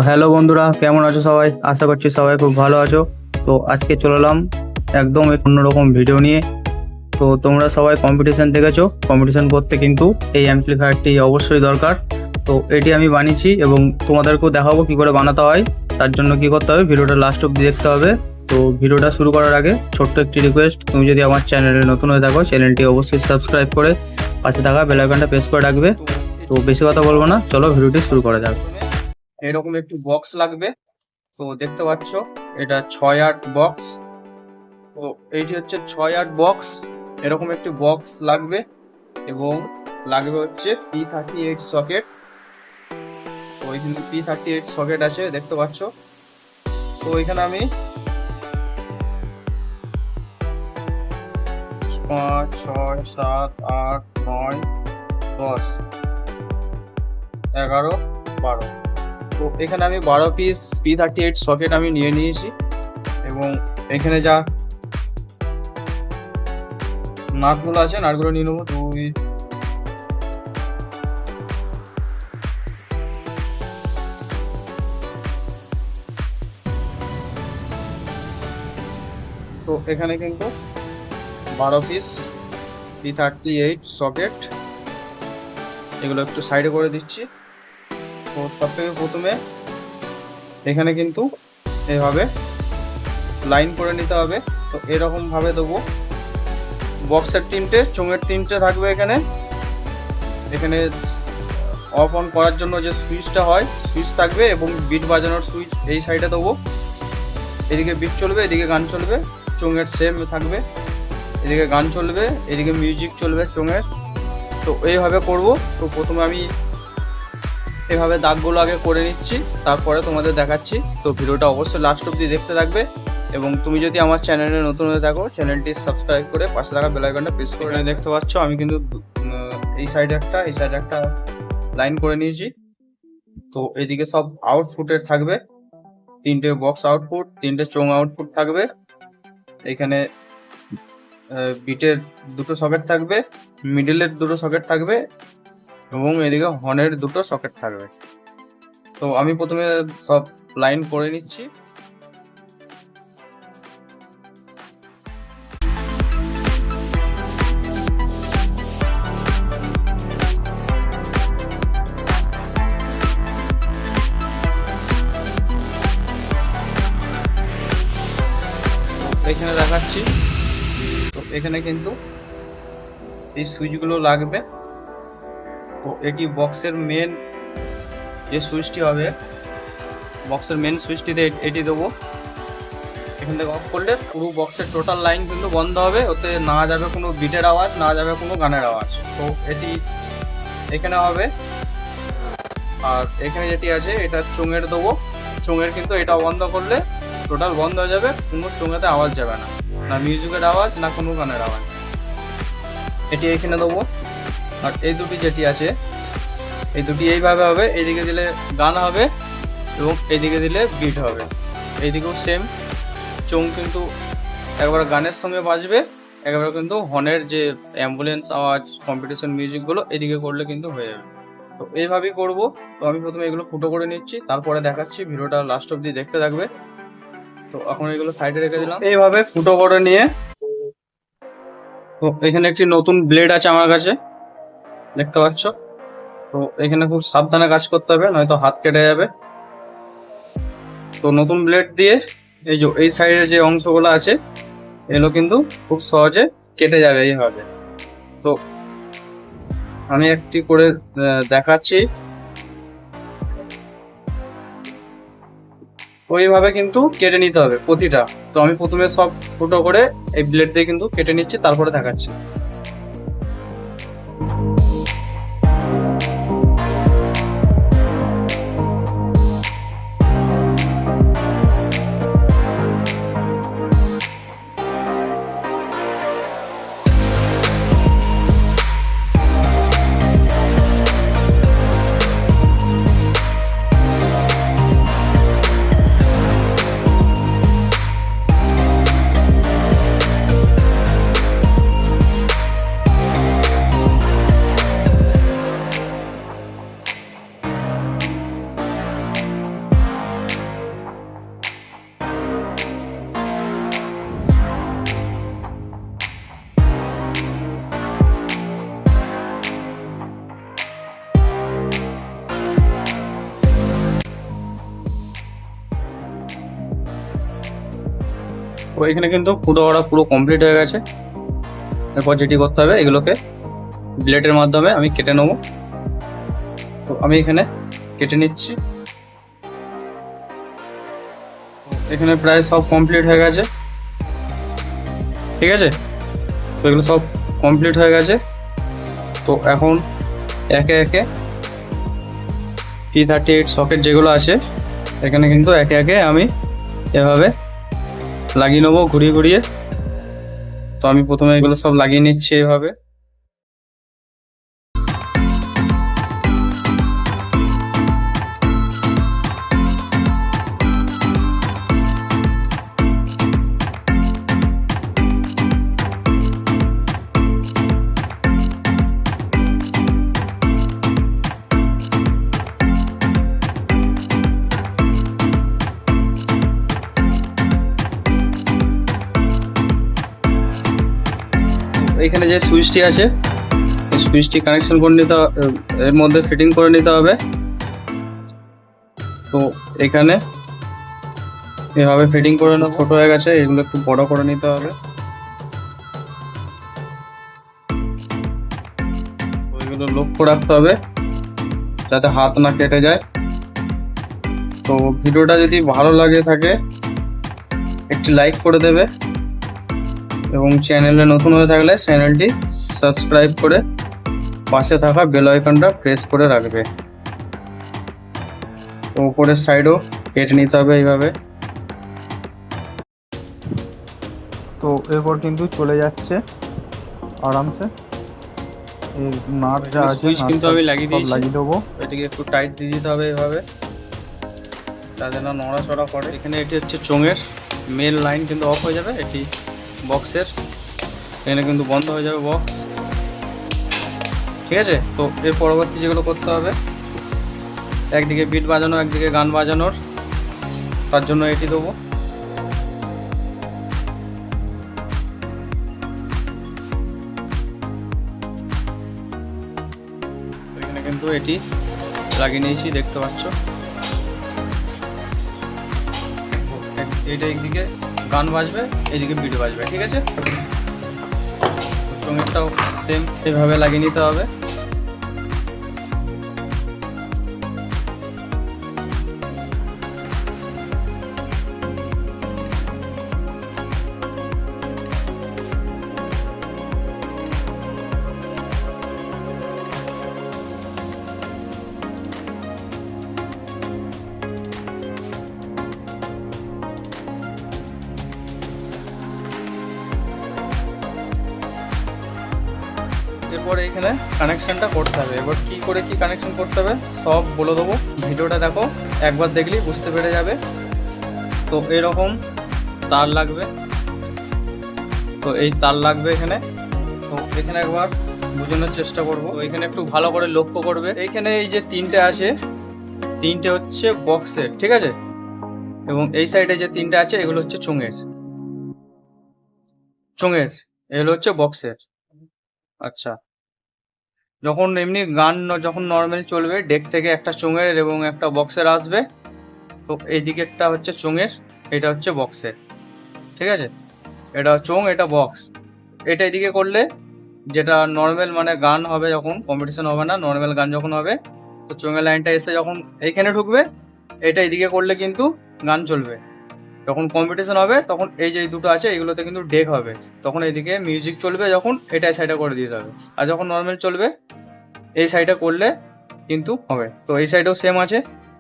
Hello বন্ধুরা, কেমন আছো সবাই? আশা করছি সবাই খুব ভালো আছো। তো আজকে চলে এলাম একদম এক অন্যরকম ভিডিও নিয়ে। তো তোমরা সবাই কম্পিটিশন দেখেছো, কম্পিটিশন করতে কিন্তু এই অ্যাম্পলিফায়ারটি অবশ্যই দরকার। তো এটি আমি বানিয়েছি এবং তোমাদেরকেও দেখাবো কি করে বানাতে হয়। তার জন্য কি করতে হবে, ভিডিওটা লাস্ট অব্দি দেখতে হবে। তো ভিডিওটা শুরু করার আগে ছোট্ট একটি রিকোয়েস্ট, তুমি যদি আমার চ্যানেলে নতুন হয়ে থাকো চ্যানেলটি অবশ্যই সাবস্ক্রাইব করে পাশে থাকা বেল আইকনটা প্রেস করে রাখবে। তো বেশি কথা বলবো না, চলো ভিডিওটি শুরু করা যাক। এরকম একটি বক্স লাগবে। তো দেখতে পাচ্ছ এটা 6-8 বক্স। তো এইটি হচ্ছে 6-8 বক্স। এরকম একটি বক্স লাগবে এবং লাগবে হচ্ছে P38 সকেট। তো এখানে P38 সকেট আছে দেখতে পাচ্ছ। তো এখানে আমি 5, 6, 7, 8, 9, 10, 11, 12। তো এখানে আমি 12 পিস P38 সকেট আমি নিয়ে নিয়েছি এবং এখানে যা নাটগুলো আছে নাটগুলো নিয়ে নেবো। তো এখানে কিন্তু 12 পিস P38 সকেট, এগুলো একটু সাইডে করে দিচ্ছি। তো সব থেকে প্রথমে এখানে কিন্তু এইভাবে লাইন করে নিতে হবে। তো এরকম ভাবে দেবো। বক্সের 3টে, চোঙের 3টে থাকবে এখানে। এখানে অফ অন করার জন্য যে সুইচটা হয় সুইচ থাকবে এবং বিট বাজানোর সুইচ এই সাইডে দেবো। এদিকে বিট চলবে, এদিকে গান চলবে। চোঙের সেম থাকবে, এদিকে গান চলবে, এদিকে মিউজিক চলবে চোঙের। তো এইভাবে করব। তো প্রথমে আমি এভাবে দাগগুলো আগে করে নিচ্ছি, তারপরে তোমাদের দেখাচ্ছি। তো ভিডিওটা অবশ্যই লাস্ট অব্দি দেখতে থাকবে এবং তুমি যদি আমার চ্যানেলে নতুন হয়ে থাকো চ্যানেলটি সাবস্ক্রাইব করে পাশে থাকা বেল আইকনটা প্রেস করে দেখতে পাচ্ছ আমি কিন্তু এই সাইডে একটা লাইন করে নিয়েছি। তো এদিকে সব আউটপুটের থাকবে, 3টে বক্স আউটপুট, 3টে চোঙ আউটপুট থাকবে। এখানে বিটের 2টো সকেট থাকবে, মিডলের 2টো সকেট থাকবে এবং এদিকে হর্নের 2টো সকেট থাকবে। তো আমি প্রথমে সব লাইন করে নিচ্ছি। এখানে দেখাচ্ছি। তো এখানে কিন্তু এই সুইচগুলো লাগবে। তো এটি বক্সের মেন যে সুইচটি হবে, বক্সের মেন সুইচটিতে এটি দেবো। এখান থেকে অফ করলে পুরো বক্সের টোটাল লাইন কিন্তু বন্ধ হবে, ওতে না যাবে কোনো বিটের আওয়াজ, না যাবে কোনো গানের আওয়াজ। তো এটি এখানে হবে। আর এখানে যেটি আছে এটা চোঙের দেবো। চোঙের কিন্তু এটা বন্ধ করলে টোটাল বন্ধ হয়ে যাবে, কোনো চোঙেতে আওয়াজ যাবে না, না মিউজিকের আওয়াজ না কোনো গানের আওয়াজ। এটি এখানে দেবো। আর এই দুটি যেটি আছে এই দুটি এইভাবে হবে, এইদিকে দিলে গান হবে এবং এইদিকে দিলে বিট হবে। এইদিকেও সেম, চোঙ কিন্তু একবার গানের সঙ্গে বাজবে, একবার কিন্তু হর্নের যে অ্যাম্বুলেন্স আওয়াজ কম্পিটিশন মিউজিকগুলো এদিকে করলে কিন্তু হয়ে যাবে। তো এইভাবেই করব। তো আমি প্রথমে এগুলো ফুটো করে নিচ্ছি, তারপরে দেখাচ্ছি। ভিডিওটা লাস্ট অব্দি দেখতে থাকবে। তো এখন এগুলো সাইডে রেখে দিলাম। এইভাবে ফুটো করে নিয়ে, তো এখানে একটি নতুন ব্লেড আছে আমার কাছে দেখতে পাচ্ছ। তো এখানে খুব সাবধানে কাজ করতে হবে, নয়তো হাত কেটে যাবে। তো নতুন ব্লেড দিয়ে এই যে এই সাইডের যে অংশগুলো আছে এগুলো কিন্তু খুব সহজে কেটে যাবে এইভাবে। তো আমি একটি করে দেখাচ্ছি। ওইভাবে কিন্তু কেটে নিতে হবে প্রতিটা। তো আমি প্রথমে সব ফুটো করে এই ব্লেড দিয়ে কিন্তু কেটে নিচ্ছি, তারপরে দেখাচ্ছি। তো এখানে কিন্তু ফুটো করা পুরো কমপ্লিট হয়ে গেছে। এরপর যেটি করতে হবে, এগুলোকে ব্লেডের মাধ্যমে আমি কেটে নেবো। তো আমি এখানে কেটে নিচ্ছি। এখানে প্রায় সব কমপ্লিট হয়ে গেছে, ঠিক আছে। তো এগুলো সব কমপ্লিট হয়ে গেছে। তো এখন একে একে P38 সকেট যেগুলো আছে এখানে কিন্তু একে একে আমি এভাবে লাগিয়ে নেবো ঘুরিয়ে ঘুরিয়ে। তো আমি প্রথমে এগুলো সব লাগিয়ে নিচ্ছি এভাবে। এখানে যে সুইচটি আছে এই সুইচটি কানেকশন করে নিতে এর মধ্যে ফিটিং করে নিতে হবে। তো এখানে এভাবে ফিটিং করে নেওয়া ছোট হয়ে গেছে, এগুলো একটু বড় করে নিতে হবে। এগুলো লক্ষ্য রাখতে হবে যাতে হাত না কেটে যায়। তো ভিডিওটা যদি ভালো লাগে থাকে একটি লাইক করে দেবে এবং চ্যানেলে নতুন হয়ে থাকলে চ্যানেলটি সাবস্ক্রাইব করে পাশে থাকা বেল আইকনটা প্রেস করে রাখবে। তো উপরের সাইডও কেটে নিতে হবে এইভাবে। তো এরপর কিন্তু চলে যাচ্ছে আরামসে। এই নাট যা আছে সুইচ কিন্তু আমি লাগিয়ে দিয়েছি, লাগিয়ে দেবো। এটিকে একটু টাইট দিয়ে দিতে হবে এইভাবে যাতে না নড়াচড়া করে। এখানে এটি হচ্ছে চোঙের মেল লাইন কিন্তু অফ হয়ে যাবে, এটি বক্সের এখানে কিন্তু বন্ধ হয়ে যাবে বক্স, ঠিক আছে। তো এর পরবর্তী যেগুলো করতে হবে, একদিকে বিট বাজানো একদিকে গান বাজানোর, তার জন্য এটি দেবো। এখানে কিন্তু এটি লাগিয়ে নিয়েছি দেখতে পাচ্ছ। এইটা একদিকে গান বাজবে এইদিকে বিট বাজবে, ঠিক আছে। চোঙেরটাও সেম এভাবে লাগিয়ে নিতে হবে। এরপর এইখানে কানেকশনটা করতে হবে। এবার কি করে কি কানেকশন করতে হবে সব বলে দেবো, ভিডিওটা দেখো, একবার দেখলেই বুঝতে পেরে যাবে। তো এরকম তার লাগবে, তো এই তার লাগবে এখানে। তো এখানে একবার বোঝানোর চেষ্টা করবো। তো এখানে একটু ভালো করে লক্ষ্য করবে, এইখানে এই যে তিনটে আছে তিনটে হচ্ছে বক্সের, ঠিক আছে। এবং এই সাইডে যে তিনটে আছে এগুলো হচ্ছে চোঙের, এগুলো হচ্ছে বক্সের। আচ্ছা, যখন এমনি গান যখন নর্মাল চলবে ডেক থেকে একটা চোঙের এবং একটা বক্সের আসবে। তো এই দিকেরটা হচ্ছে চোঙের, এটা হচ্ছে বক্সের, ঠিক আছে। এটা চোঙ এটা বক্স। এটা এদিকে করলে যেটা নর্মাল মানে গান হবে, যখন কম্পিটিশন হবে না, নর্মাল গান যখন হবে, তো চোঙের লাইনটা এসে যখন এইখানে ঢুকবে, এটা এদিকে করলে কিন্তু গান চলবে। যখন কম্পিটিশন হবে তখন এই যে দুটো আছে এগুলোতে কিন্তু ডেক হবে, তখন এইদিকে মিউজিক চলবে, যখন এটা এই সাইডে করে দিতে হবে। আর যখন নর্মাল চলবে এই সাইডে করলে কিন্তু হবে। তো এই সাইডেও সেম আছে,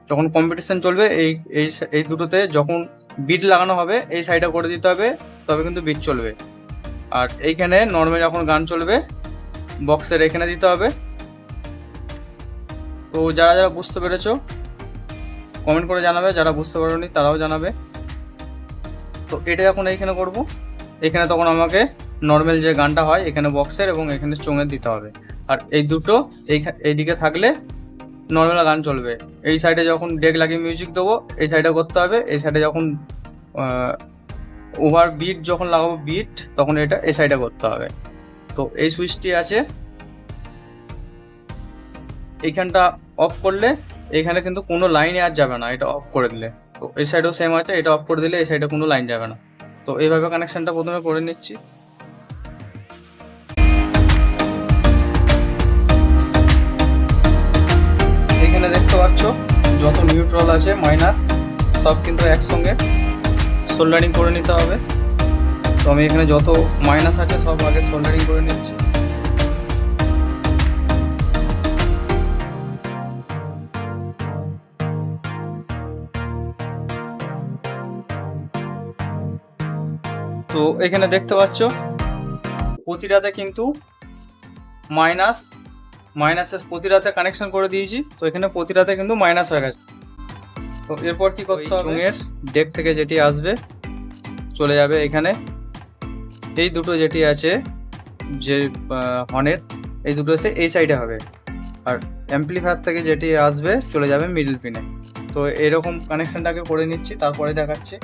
যখন কম্পিটিশন চলবে এই এই এই দুটোতে যখন বিট লাগানো হবে এই সাইডে করে দিতে হবে, তবে কিন্তু বিট চলবে। আর এইখানে নর্মাল যখন গান চলবে বক্সের এখানে দিতে হবে। তো যারা যারা বুঝতে পেরেছো কমেন্ট করে জানাবে, যারা বুঝতে পারোনি তারাও জানাবে। তো এটা যখন এইখানে করব, এখানে তখন আমাকে নর্মাল যে গানটা হয় এখানে বক্সের এবং এখানে চোঙের দিতে হবে। আর এই দুটো এইদিকে থাকলে নর্মাল গান চলবে। এই সাইডে যখন ডেক লাগিয়ে মিউজিক দেবো এই সাইডে করতে হবে, এই সাইডে যখন ওভার বিট যখন লাগাবো বিট তখন এটা এই সাইডে করতে হবে। তো এই সুইচটি আছে, এইখানটা অফ করলে এখানে কিন্তু কোনো লাইনে আর যাবে না, এটা অফ করে দিলে। তো এই সাইডেও সেম আছে, এটা অফ করে দিলে এই সাইডে কোনো লাইন যাবে না। তো এইভাবে কানেকশনটা প্রথমে করে নিচ্ছি। এখানে দেখতে পাচ্ছ যত নিউট্রাল আছে মাইনাস সব কিন্তু একসঙ্গে সোল্ডারিং করে নিতে হবে। তো আমি এখানে যত মাইনাস আছে সব আগে সোল্ডারিং করে নিচ্ছি। তো এখানে দেখতে পাচ্ছ প্রতিটাতে কিন্তু মাইনাসের প্রতিটাতে কানেকশন করে দিয়েছি। তো এখানে প্রতিটাতে কিন্তু মাইনাস হয়ে গেছে। তো এরপর কি করতে হবে, চোঙের ডেক থেকে যেটি আসবে চলে যাবে এখানে, এই দুটো যেটি আছে যে হর্নের এই দুটো এসে এই সাইডে হবে, আর অ্যাম্পলিফায়ার থেকে যেটি আসবে চলে যাবে মিডল পিনে। তো এরকম কানেকশনটাকে করে নিচ্ছি, তারপরে দেখাচ্ছি।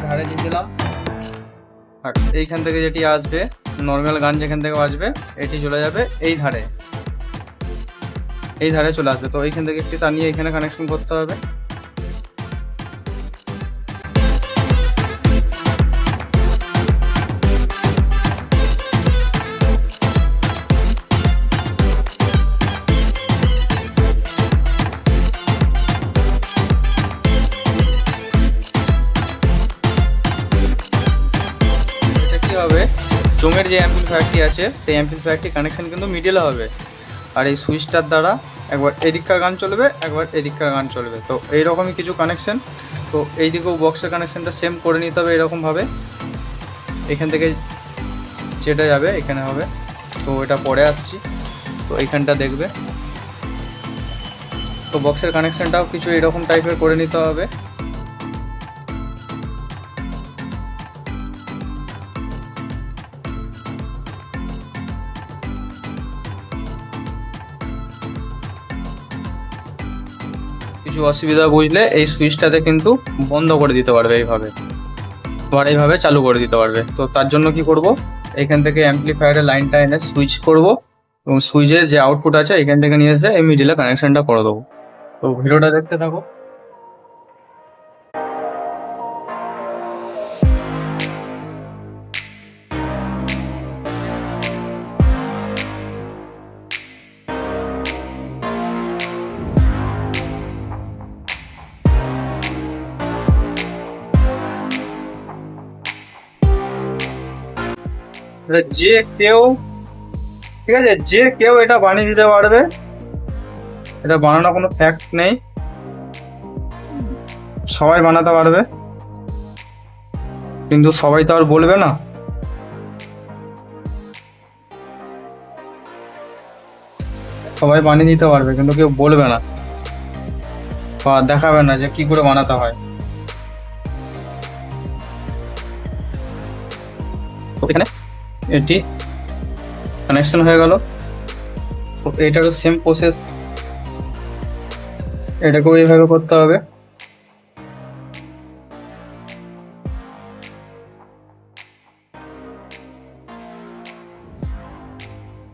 ধারে দিয়ে দিলাম, আর এইখান থেকে যেটি আসবে নর্মাল গান যেখান থেকে বাজবে এটি চলে যাবে এই ধারে চলে আসবে। তো এইখান থেকে একটি টানিয়ে এখানে কানেকশন করতে হবে। হবে চোঙের যে অ্যাম্পলিফায়ারটি আছে সেই অ্যাম্পলিফায়ারটি কানেকশন কিন্তু মিডলে হবে, আর এই সুইচটার দ্বারা একবার এদিককার গান চলবে একবার এদিককার গান চলবে। তো এইরকমই কিছু কানেকশন। তো এই দিকেও বক্সের কানেকশনটা সেম করে নিতে হবে এরকমভাবে। এখান থেকে যেটা যাবে এখানে হবে, তো এটা পরে আসছি। তো এইখানটা দেখবে, তো বক্সের কানেকশনটাও কিছু এরকম টাইপের করে নিতে হবে। কিছু অসুবিধা বুঝলে এই সুইচটাতে কিন্তু বন্ধ করে দিতে পারবে এইভাবে, আবার এইভাবে চালু করে দিতে পারবে। তো তার জন্য কি করব, এখান থেকে অ্যাম্পলিফায়ারের লাইনটা এনে সুইচ করব, এবং সুইচের যে আউটপুট আছে এখান থেকে নিয়ে এসে এই মিডিলে কানেকশনটা করে দেবো। তো ভিডিওটা দেখতে থাকো। যে কেউ, ঠিক আছে, যে কেউ এটা বানিয়ে দিতে পারবে, এটা বানানো কোনো ফ্যাক্ট নেই, সবাই বানাতে পারবে, কিন্তু সবাই তো আর বলবে না। সবাই বানিয়ে দিতে পারবে কিন্তু কেউ বলবে না বা দেখাবে না যে কি করে বানাতে হয়। এখানে এটি কানেকশন হয়ে গেল। এটারও সেম প্রসেস, এটাকেও এইভাবে করতে হবে।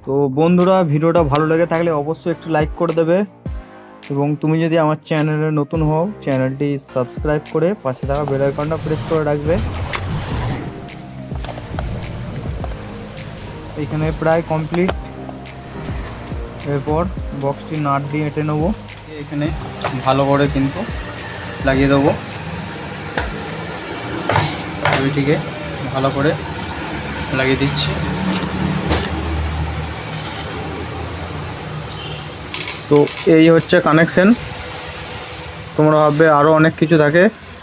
তো বন্ধুরা, ভিডিওটা ভালো লেগে থাকলে অবশ্যই একটু লাইক করে দেবে, এবং তুমি যদি আমার চ্যানেলে নতুন হও চ্যানেলটি সাবস্ক্রাইব করে পাশে থাকা বেল আইকনটা প্রেস করে রাখবে। এখানে প্রায় কমপ্লিট। এরপর বক্সটি নাট দিয়ে এঁটে নেবো, এখানে ভালো করে কিন্তু লাগিয়ে দেবো, দুইটিকে ভালো করে লাগিয়ে দিচ্ছি। তো এই হচ্ছে কানেকশন। তোমরা ভাববে আরও অনেক কিছু থাকে,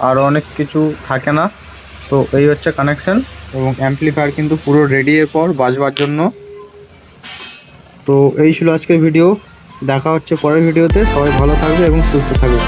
আরও অনেক কিছু থাকে না, তো এই হচ্ছে কানেকশন, এবং অ্যাম্পলিফায়ার কিন্তু পুরো রেডি এরপর বাজবার জন্য। তো এই ছিল আজকের ভিডিও, দেখা হচ্ছে পরের ভিডিওতে। সবাই ভালো থাকবে এবং সুস্থ থাকবে।